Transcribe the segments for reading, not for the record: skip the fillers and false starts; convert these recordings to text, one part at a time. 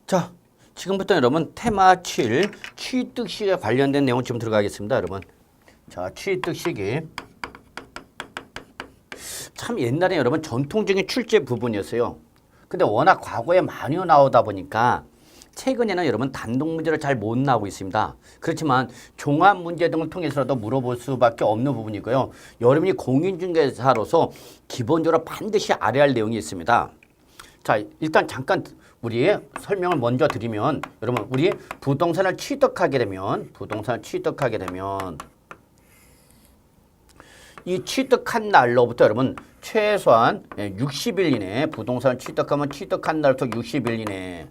자, 지금부터 여러분 테마 7 취득시에 관련된 내용 좀 들어가겠습니다, 여러분. 자, 취득시기. 참 옛날에 여러분 전통적인 출제 부분이었어요. 근데 워낙 과거에 많이 나오다 보니까 최근에는 여러분 단독 문제로 잘 못 나오고 있습니다. 그렇지만 종합 문제 등을 통해서라도 물어볼 수밖에 없는 부분이고요. 여러분이 공인중개사로서 기본적으로 반드시 알아야 할 내용이 있습니다. 자, 일단 잠깐 우리 설명을 먼저 드리면 여러분 우리 부동산을 취득하게 되면 이 취득한 날로부터 여러분 최소한 60일 이내에 부동산을 취득하면 취득한 날부터 60일 이내에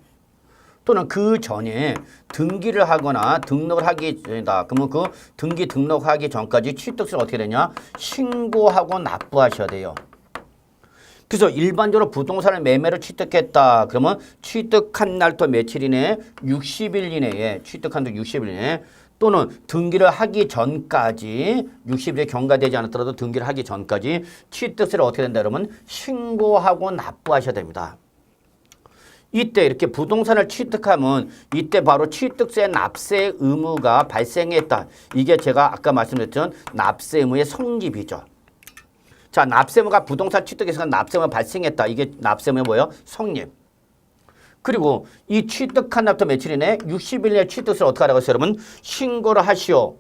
또는 그 전에 등기를 하거나 등록을 하기 전이다. 그러면 그 등기 등록하기 전까지 취득세를 어떻게 되냐? 신고하고 납부하셔야 돼요. 그래서 일반적으로 부동산을 매매로 취득했다. 그러면 취득한 날부터 며칠 이내에 60일 이내에 취득한 날 60일 이내에 또는 등기를 하기 전까지 60일에 경과되지 않았더라도 등기를 하기 전까지 취득세를 어떻게 된다 그러면 신고하고 납부하셔야 됩니다. 이때 이렇게 부동산을 취득하면 이때 바로 취득세 납세 의무가 발생했다. 이게 제가 아까 말씀드렸던 납세 의무의 성립이죠. 자, 납세 의무가 부동산 취득에서 납세 의무가 발생했다. 이게 납세 의무의 뭐예요? 성립. 그리고 이 취득한 날부터 며칠 이내 60일 내에 취득세를 어떻게 하라고 했어요? 여러분 신고를 하시오.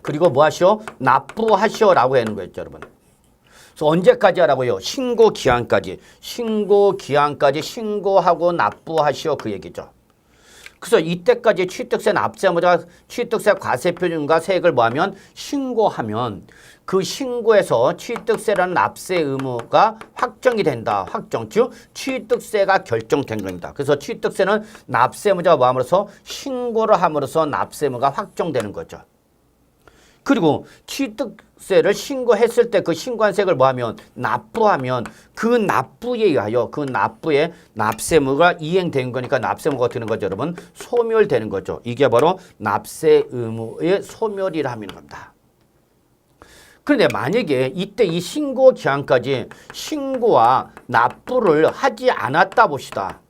그리고 뭐 하시오? 납부하시오라고 하는 거였죠, 여러분. 그래서 언제까지 하라고요? 신고 기한까지. 신고 기한까지 신고하고 납부하시오 그 얘기죠. 그래서 이때까지 취득세 납세의무자 취득세 과세표준과 세액을 뭐하면 신고하면 그 신고에서 취득세라는 납세 의무가 확정이 된다. 확정. 즉 취득세가 결정된 겁니다. 그래서 취득세는 납세 의무자가 뭐함으로써 신고를 함으로써 납세 의무가 확정되는 거죠. 그리고 취득세를 신고했을 때 그 신고한 세액을 뭐하면 납부하면 그 납부에 의하여 그 납부에 납세 의무가 이행된 거니까 납세 의무가 어떻게 되는 거죠, 여러분? 소멸되는 거죠. 이게 바로 납세 의무의 소멸이라 하는 겁니다. 그런데 만약에 이때 이 신고 기한까지 신고와 납부를 하지 않았다 봅시다.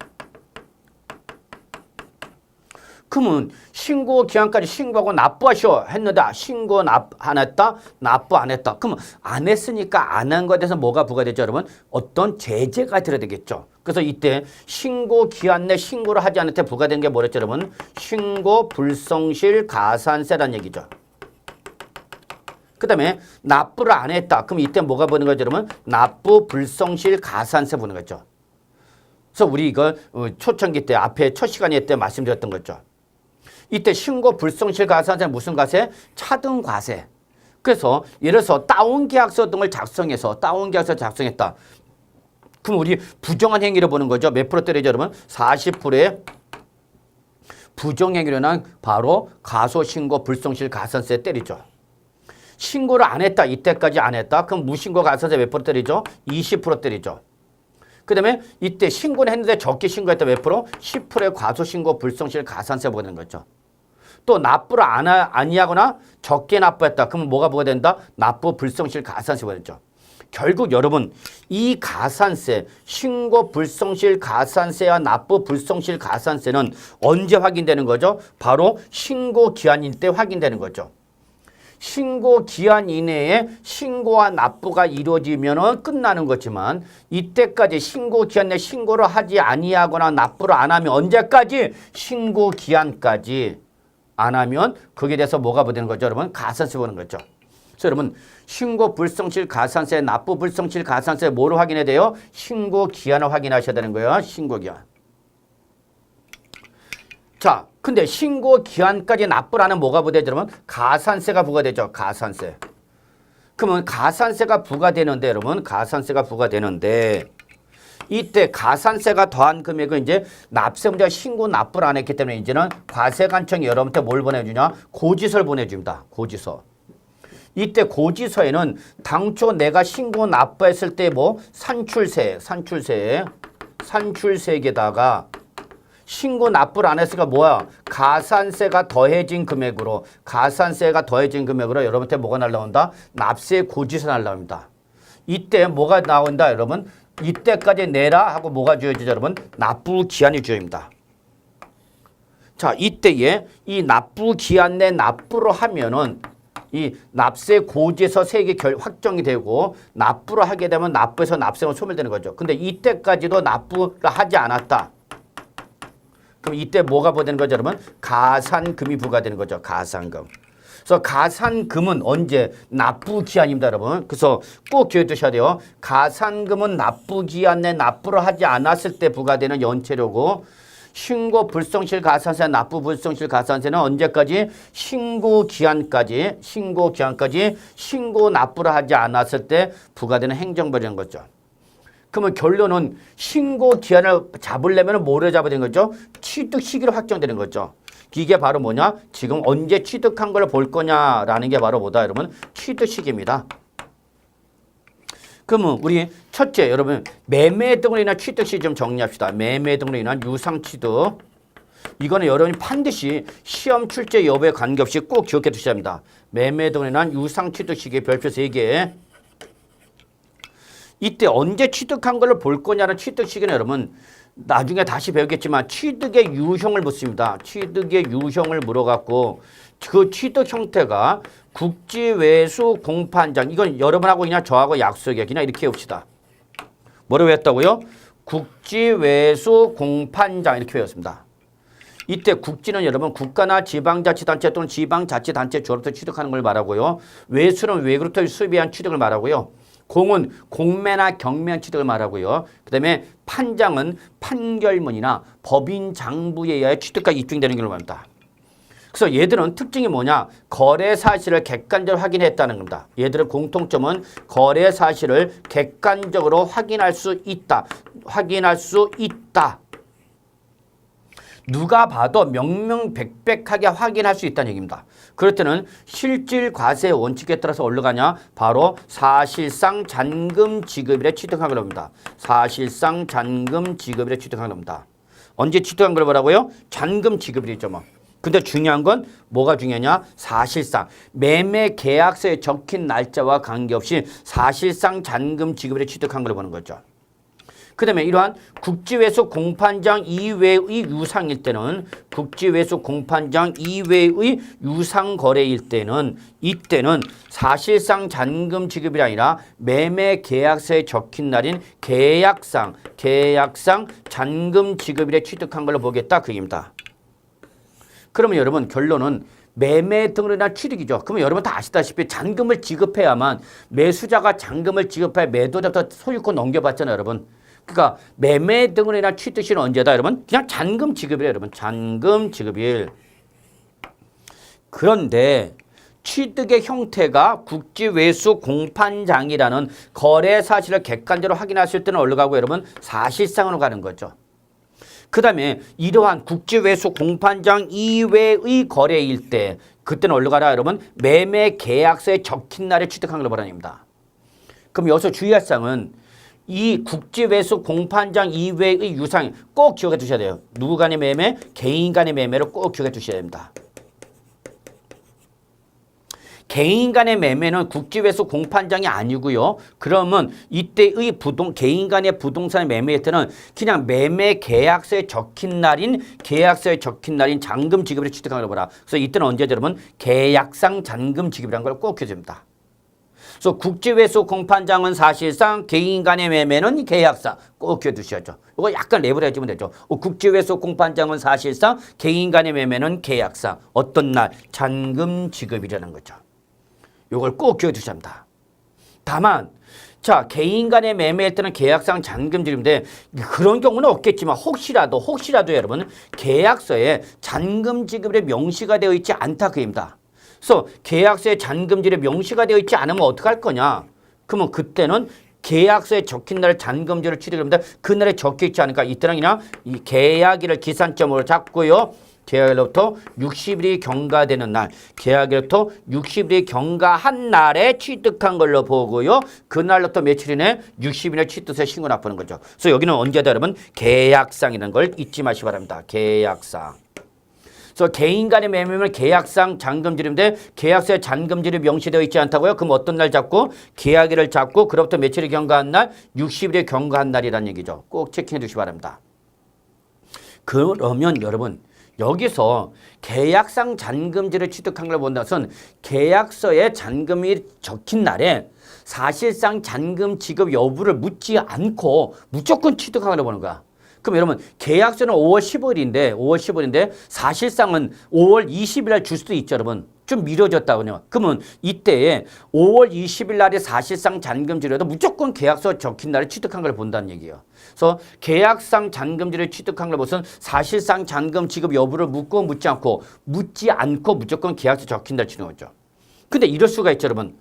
그러면 신고 기한까지 신고하고 납부하셔 했는데 신고 안 했다? 납부 안 했다. 그러면 안 했으니까 안 한 거에 대해서 뭐가 부과되죠, 여러분? 어떤 제재가 들어야 되겠죠. 그래서 이때 신고 기한 내 신고를 하지 않을 때 부과된 게 뭐랬죠, 여러분? 신고 불성실 가산세라는 얘기죠. 그 다음에 납부를 안 했다. 그럼 이때 뭐가 보는 거죠, 여러분? 납부 불성실 가산세 보는 거죠. 그래서 우리 이거 초창기 때 앞에 첫 시간에 때 말씀드렸던 거죠. 이때 신고 불성실 가산세 무슨 과세? 차등 과세. 그래서 예를 들어서 다운계약서 등을 작성했다. 그럼 우리 부정한 행위를 보는 거죠. 몇 프로 때리죠, 여러분? 40%의 부정행위로는 바로 가소신고 불성실 가산세 때리죠. 신고를 안 했다. 이때까지 안 했다. 그럼 무신고 가산세 몇 프로 때리죠? 20% 때리죠. 그 다음에 이때 신고는 했는데 적게 신고했다. 몇 프로? 10%의 과소신고 불성실 가산세 보는 거죠. 또 납부를 아니하거나 적게 납부했다. 그러면 뭐가 부과된다? 납부 불성실 가산세 보겠죠. 결국 여러분 이 가산세, 신고 불성실 가산세와 납부 불성실 가산세는 언제 확인되는 거죠? 바로 신고 기한일 때 확인되는 거죠. 신고 기한 이내에 신고와 납부가 이루어지면 끝나는 거지만 이때까지 신고 기한 내에 신고를 하지 아니하거나 납부를 안 하면 언제까지? 신고 기한까지 안 하면 거기에 대해서 뭐가 되는 거죠, 여러분? 가산세 보는 거죠. 그래서 여러분 신고 불성실 가산세, 납부 불성실 가산세 뭐를 확인해야 돼요? 신고 기한을 확인하셔야 되는 거예요. 신고 기한. 자, 근데 신고 기한까지 납부를 하는 뭐가 부과되죠, 여러분? 가산세가 부과되죠. 가산세. 그러면 가산세가 부과되는데 여러분 가산세가 부과되는데 이때 가산세가 더한 금액은 이제 납세문제가 신고 납부를 안 했기 때문에 이제는 과세관청이 여러분한테 뭘 보내주냐? 고지서를 보내줍니다. 고지서. 이때 고지서에는 당초 내가 신고 납부했을 때 뭐 산출세액에다가 신고 납부를 안 했으니까 뭐야? 가산세가 더해진 금액으로 여러분한테 뭐가 날라온다? 납세 고지서 날라옵니다. 이때 뭐가 나온다, 여러분? 이때까지 내라 하고 뭐가 주어지죠, 여러분? 납부 기한이 주어집니다. 자, 이때에 이 납부 기한 내 납부를 하면은 이 납세 고지에서 세액이 확정이 되고 납부를 하게 되면 납부에서 납세가 소멸되는 거죠. 근데 이때까지도 납부를 하지 않았다. 그럼 이때 뭐가 부과되는 거죠, 여러분? 가산금이 부과되는 거죠. 가산금. 그래서 가산금은 언제? 납부 기한입니다, 여러분. 그래서 꼭 기억해 두셔야 돼요. 가산금은 납부 기한 내 납부를 하지 않았을 때 부과되는 연체료고 신고 불성실 가산세, 납부 불성실 가산세는 언제까지? 신고 기한까지 신고 납부를 하지 않았을 때 부과되는 행정벌이라는 거죠. 그러면 결론은 신고 기한을 잡으려면 뭐를 잡아야 되는 거죠? 취득 시기로 확정되는 거죠. 이게 바로 뭐냐? 지금 언제 취득한 걸 볼 거냐라는 게 바로 뭐다, 여러분? 취득 시기입니다. 그러면 우리 첫째, 여러분 매매 등으로 인한 취득 시 좀 정리합시다. 매매 등으로 인한 유상 취득. 이거는 여러분이 반드시 시험 출제 여부에 관계없이 꼭 기억해 두셔야 합니다. 매매 등으로 인한 유상 취득 시기 별표 3개. 이때 언제 취득한 걸 볼 거냐는 취득 시기는 여러분 나중에 다시 배우겠지만 취득의 유형을 묻습니다. 취득의 유형을 물어갖고 그 취득 형태가 국지외수 공판장, 이건 여러분하고 그냥 저하고 약속이야. 그냥 이렇게 해봅시다. 뭐라고 했다고요? 국지외수 공판장 이렇게 배웠습니다. 이때 국지는 여러분 국가나 지방자치단체 또는 지방자치단체 주로부터 취득하는 걸 말하고요. 외수는 외국으로부터 수입한 취득을 말하고요. 공은 공매나 경매한 취득을 말하고요. 그 다음에 판장은 판결문이나 법인 장부에 의하여 취득과 입증되는 걸 말합니다. 그래서 얘들은 특징이 뭐냐? 거래 사실을 객관적으로 확인했다는 겁니다. 얘들의 공통점은 거래 사실을 객관적으로 확인할 수 있다. 누가 봐도 명명백백하게 확인할 수 있다는 얘기입니다. 그럴 때는 실질 과세 원칙에 따라서 어디로 가냐? 바로 사실상 잔금 지급일에 취득한 겁니다. 사실상 잔금 지급일에 취득한 겁니다. 언제 취득한 걸 뭐라고요? 잔금 지급일이죠, 뭐. 근데 중요한 건 뭐가 중요하냐? 사실상 매매 계약서에 적힌 날짜와 관계없이 사실상 잔금 지급일에 취득한 걸 보는 거죠. 그 다음에 이러한 국지외수 공판장 이외의 유상일 때는 국지외수 공판장 이외의 유상거래일 때는 이때는 사실상 잔금 지급이 아니라 매매 계약서에 적힌 날인 계약상 잔금 지급일에 취득한 걸로 보겠다 그 얘기입니다. 그러면 여러분 결론은 매매 등으로 인한 취득이죠. 그러면 여러분 다 아시다시피 잔금을 지급해야만 매수자가 잔금을 지급해 매도자부터 소유권 넘겨받잖아요, 여러분. 그러니까 매매 등으로 인한 취득 시는 언제다, 여러분? 그냥 잔금 지급이에요, 여러분. 잔금 지급일. 그런데 취득의 형태가 국지외수 공판장이라는 거래 사실을 객관적으로 확인하실 때는 어디로 가고 여러분? 사실상으로 가는 거죠. 그 다음에 이러한 국지외수 공판장 이외의 거래일 때 그때는 어디로 가라, 여러분? 매매 계약서에 적힌 날에 취득한 걸 보라입니다. 그럼 여기서 주의할 사항은 이 국지외수 공판장 이외의 유상 꼭 기억해 두셔야 돼요. 누구 간의 매매? 개인 간의 매매를 꼭 기억해 두셔야 됩니다. 개인 간의 매매는 국지외수 공판장이 아니고요. 그러면 이때의 개인 간의 부동산 매매일 때는 그냥 매매 계약서에 적힌 날인 잔금 지급을 취득하는 걸 보라. 그래서 이때는 언제 여러분? 계약상 잔금 지급이라는 걸 꼭 기억해 줍니다. 그래서 국지외수 공판장은 사실상 개인 간의 매매는 계약상 꼭 기억해 두셔야죠. 이거 약간 랩을 해주면 되죠. 국지외수 공판장은 사실상 개인 간의 매매는 계약상 어떤 날? 잔금 지급이라는 거죠. 이걸 꼭 기억해 두셔야 합니다. 다만 자 개인 간의 매매일 때는 계약상 잔금 지급인데 그런 경우는 없겠지만 혹시라도 여러분 계약서에 잔금 지급이 명시가 되어 있지 않다 그 얘기입니다. 그래서 계약서에 잔금질이 명시가 되어 있지 않으면 어떡할 거냐? 그러면 그때는 계약서에 적힌 날 잔금질을 취득합니다. 그날에 적혀 있지 않으니까 이때는 그냥 이 계약일을 기산점으로 잡고요. 계약일로부터 60일이 경과되는 날, 계약일로부터 60일이 경과한 날에 취득한 걸로 보고요. 그날로부터 며칠 이내 60일에 취득세 신고 납부하는 거죠. 그래서 여기는 언제다 여러분? 계약상이라는 걸 잊지 마시기 바랍니다. 계약상. 그래서 개인 간의 매매면 계약상 잔금지급인데 계약서에 잔금지급이 명시되어 있지 않다고요? 그럼 어떤 날 잡고 계약일을 잡고 그로부터 며칠이 경과한 날 60일이 경과한 날이라는 얘기죠. 꼭 체크해 주시기 바랍니다. 그러면 여러분 여기서 계약상 잔금지를 취득한 걸 본다는 것은 계약서에 잔금이 적힌 날에 사실상 잔금 지급 여부를 묻지 않고 무조건 취득한 걸 보는 거야. 그럼 여러분 계약서는 5월 15일인데 사실상은 5월 20일 날 줄 수도 있죠, 여러분. 좀 미뤄졌다고요. 그러면 이때에 5월 20일 날에 사실상 잔금지라도 무조건 계약서 적힌 날에 취득한 걸 본다는 얘기예요. 그래서 계약상 잔금지를 취득한 걸 보선 사실상 잔금 지급 여부를 묻지 않고 무조건 계약서 적힌 날 치는 거죠. 근데 이럴 수가 있죠, 여러분.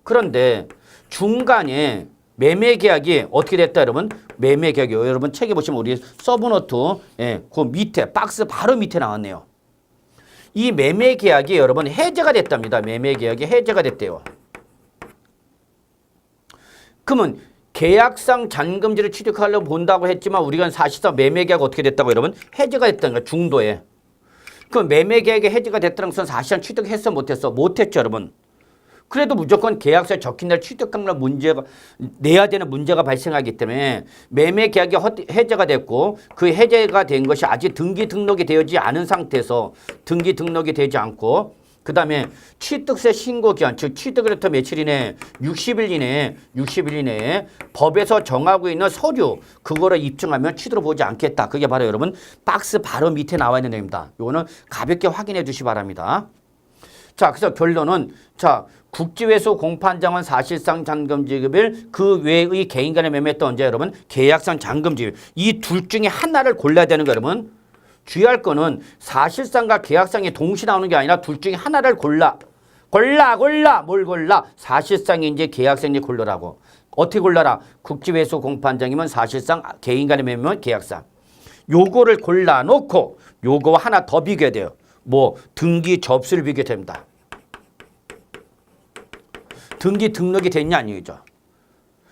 그런데 중간에 매매 계약이 어떻게 됐다, 여러분? 매매 계약이요. 여러분 책에 보시면 우리 서브노트, 그 밑에 박스 바로 밑에 나왔네요. 이 매매 계약이 여러분 해제가 됐답니다. 매매 계약이 해제가 됐대요. 그러면 계약상 잔금지를 취득하려고 본다고 했지만 우리가 사실상 매매 계약 어떻게 됐다고 여러분? 해제가 됐다는 거예요. 중도에. 그럼 매매 계약이 해제가 됐다는 것은 사실상 취득했어 못했어? 못했죠, 여러분. 그래도 무조건 계약서에 적힌 날 취득한 날 내야 되는 문제가 발생하기 때문에 매매 계약이 해제가 됐고 그 해제가 된 것이 아직 등기 등록이 되지 않은 상태에서 등기 등록이 되지 않고 그 다음에 취득세 신고 기한, 즉 취득일부터 며칠 이내 60일 이내에 법에서 정하고 있는 서류 그거를 입증하면 취득을 보지 않겠다. 그게 바로 여러분 박스 바로 밑에 나와 있는 내용입니다. 이거는 가볍게 확인해 주시기 바랍니다. 자, 그래서 결론은 국지회수 공판장은 사실상 잔금지급일 그 외의 개인 간의 매매했던 언제 여러분 계약상 잔금지급 이 둘 중에 하나를 골라야 되는 거예요, 여러분. 주의할 거는 사실상과 계약상이 동시에 나오는 게 아니라 둘 중에 하나를 골라. 뭘 골라? 사실상인지 계약상인지 골라라고. 어떻게 골라라? 국지회수 공판장이면 사실상 개인 간의 매매면 계약상. 요거를 골라놓고 요거와 하나 더 비교해야 돼요. 등기 접수를 비교해야 됩니다. 등기 등록이 됐냐 아니죠.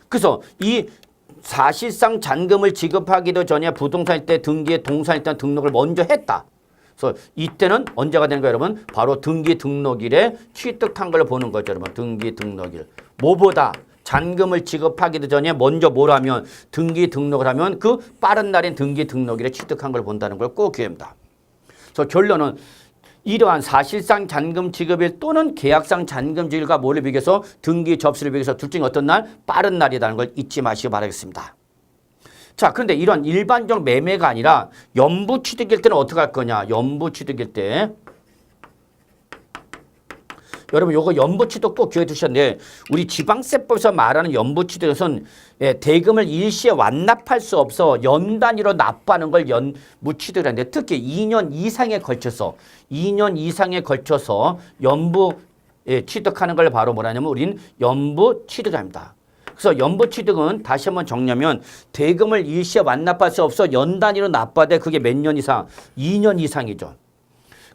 그래서 이 사실상 잔금을 지급하기도 전에 부동산일 때 등기에 동산일 때 등록을 먼저 했다. 그래서 이때는 언제가 되는 거예요, 여러분? 바로 등기 등록일에 취득한 걸 보는 거죠, 여러분. 등기 등록일. 뭐보다 잔금을 지급하기도 전에 먼저 뭘 하면 등기 등록을 하면 그 빠른 날인 등기 등록일에 취득한 걸 본다는 걸 꼭 기억합니다. 그래서 결론은 이러한 사실상 잔금 지급일 또는 계약상 잔금 지급일과 뭐를 비교해서 등기 접수를 비교해서 둘 중에 어떤 날? 빠른 날이라는 걸 잊지 마시기 바라겠습니다. 자, 그런데 이런 일반적 매매가 아니라 연부 취득일 때는 어떻게 할 거냐? 연부 취득일 때. 여러분 요거 연부취득 꼭 기억해 두셨는데 우리 지방세법에서 말하는 연부취득은 대금을 일시에 완납할 수 없어 연 단위로 납부하는 걸 연부취득이라는데 특히 2년 이상에 걸쳐서 연부 취득하는 걸 바로 뭐라냐면 우린 연부취득합니다. 그래서 연부취득은 다시 한번 정리하면 대금을 일시에 완납할 수 없어 연 단위로 납부하되 그게 몇 년 이상? 2년 이상이죠.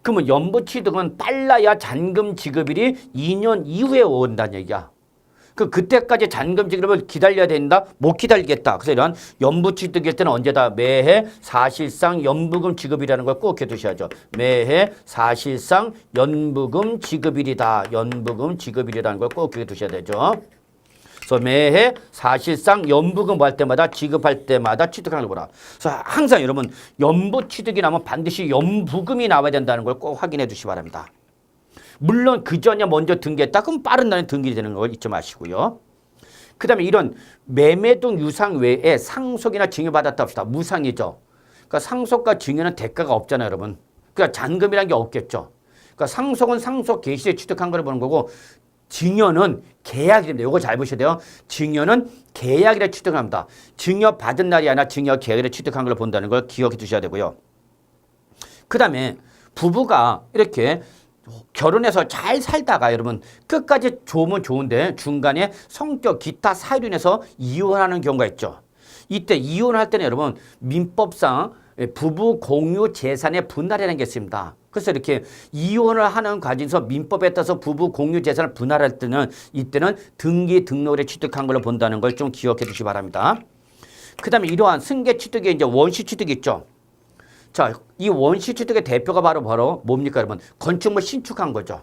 그러면 연부취득은 빨라야 잔금 지급일이 2년 이후에 온다는 얘기야. 그때까지 잔금 지급을 기다려야 된다? 못 기다리겠다. 그래서 이런 연부취득일 때는 언제다? 매해 사실상 연부금 지급이라는 걸 꼭 해두셔야죠. 매해 사실상 연부금 지급일이다. 연부금 지급일이라는 걸 꼭 기억해 두셔야 되죠. 그래서 매해 사실상 연부금 할 때마다 지급할 때마다 취득하는 걸 보라. 그래서 항상 여러분 연부 취득이 나면 반드시 연부금이 나와야 된다는 걸 꼭 확인해 주시기 바랍니다. 물론 그 전에 먼저 등기했다. 그럼 빠른 날에 등기이 되는 걸 잊지 마시고요. 그 다음에 이런 매매 등 유상 외에 상속이나 증여받았다 합시다. 무상이죠. 그러니까 상속과 증여는 대가가 없잖아요, 여러분. 그러니까 잔금이라는 게 없겠죠. 그러니까 상속은 상속 개시에 취득한 걸 보는 거고 증여는 계약입니다. 이거 잘 보셔야 돼요. 증여는 계약이라 취득합니다. 증여 받은 날이 아니라 증여 계약이라 취득한 걸 본다는 걸 기억해 두셔야 되고요. 그 다음에 부부가 이렇게 결혼해서 잘 살다가 여러분 끝까지 좋으면 좋은데 중간에 성격 기타 사유로 인해서 이혼하는 경우가 있죠. 이때 이혼할 때는 여러분 민법상 부부 공유 재산의 분할이라는 게 있습니다. 그래서 이렇게 이혼을 하는 과정에서 민법에 따라서 부부 공유 재산을 분할할 때는 이때는 등기 등록에 취득한 걸로 본다는 걸 좀 기억해 주시기 바랍니다. 그 다음에 이러한 승계 취득에 이제 원시 취득이 있죠. 자, 이 원시 취득의 대표가 바로 뭡니까, 여러분? 건축물 신축한 거죠.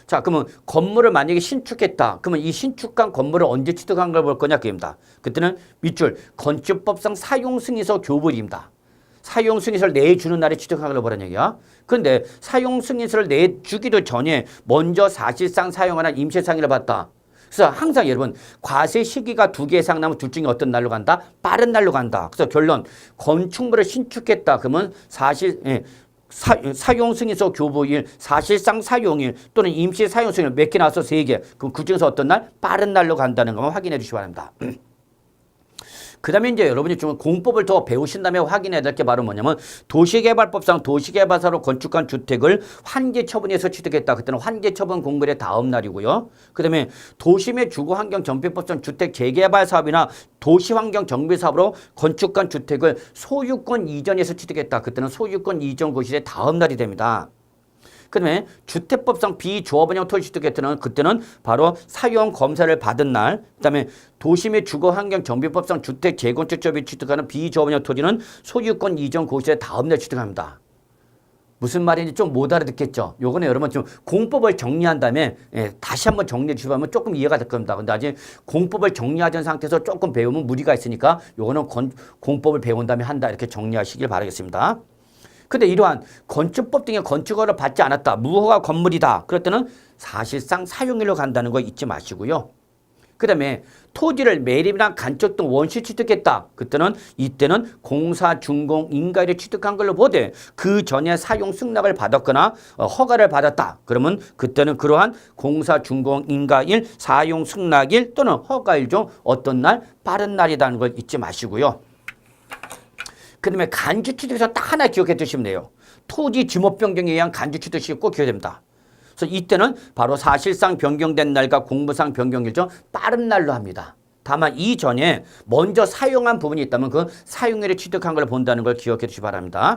자, 그러면 건물을 만약에 신축했다. 그러면 이 신축한 건물을 언제 취득한 걸 볼 거냐, 그입니다. 그때는 밑줄 건축법상 사용승인서 교부입니다. 사용승인서를 내주는 날에 취득한 걸 보라는 얘기야. 그런데 사용승인서를 내주기도 전에 먼저 사실상 사용하는 임시상인을 봤다. 그래서 항상 여러분 과세 시기가 2개 이상 나면 둘 중에 어떤 날로 간다? 빠른 날로 간다. 그래서 결론 건축물을 신축했다. 그러면 사용승인서 교부일, 사실상 사용일 또는 임시 사용승일 몇 개 나와서 3개. 그럼 그중에서 어떤 날? 빠른 날로 간다는 것만 확인해 주시기 바랍니다. 그 다음에 이제 여러분이 좀 공법을 더 배우신 다음에 확인해야 될 게 바로 뭐냐면 도시개발법상 도시개발사로 건축한 주택을 환기처분해서 취득했다. 그때는 환기처분 공급의 다음 날이고요. 그 다음에 도심의 주거환경정비법상 주택 재개발 사업이나 도시환경정비 사업으로 건축한 주택을 소유권 이전해서 취득했다. 그때는 소유권 이전 고시의 다음 날이 됩니다. 그 다음에 주택법상 비조합원형 토지 취득했던 그때는 바로 사용 검사를 받은 날. 그 다음에 도심의 주거환경정비법상 주택 재건축조합이 취득하는 비조합원형 토지는 소유권 이전 고시의 다음 날 취득합니다. 무슨 말인지 좀 못 알아듣겠죠. 요거는 여러분 좀 공법을 정리한 다음에 다시 한번 정리해 주시면 조금 이해가 될 겁니다. 근데 아직 공법을 정리하던 상태에서 조금 배우면 무리가 있으니까 요거는 공법을 배운 다음에 한다 이렇게 정리하시길 바라겠습니다. 근데 이러한 건축법 등의 건축허가를 받지 않았다. 무허가 건물이다. 그럴 때는 사실상 사용일로 간다는 거 잊지 마시고요. 그 다음에 토지를 매립이나 간척 등 원시 취득했다. 이때는 공사, 준공, 인가일을 취득한 걸로 보되 그 전에 사용 승낙을 받았거나 허가를 받았다. 그러면 그때는 그러한 공사, 준공, 인가일, 사용 승낙일 또는 허가일 중 어떤 날? 빠른 날이라는 걸 잊지 마시고요. 그 다음에 간주 취득에서 딱 하나 기억해 두시면 돼요. 토지 지목 변경에 의한 간주 취득이 꼭 기억해야 됩니다. 그래서 이때는 바로 사실상 변경된 날과 공무상 변경일 중 빠른 날로 합니다. 다만 이전에 먼저 사용한 부분이 있다면 그 사용일을 취득한 걸 본다는 걸 기억해 주시기 바랍니다.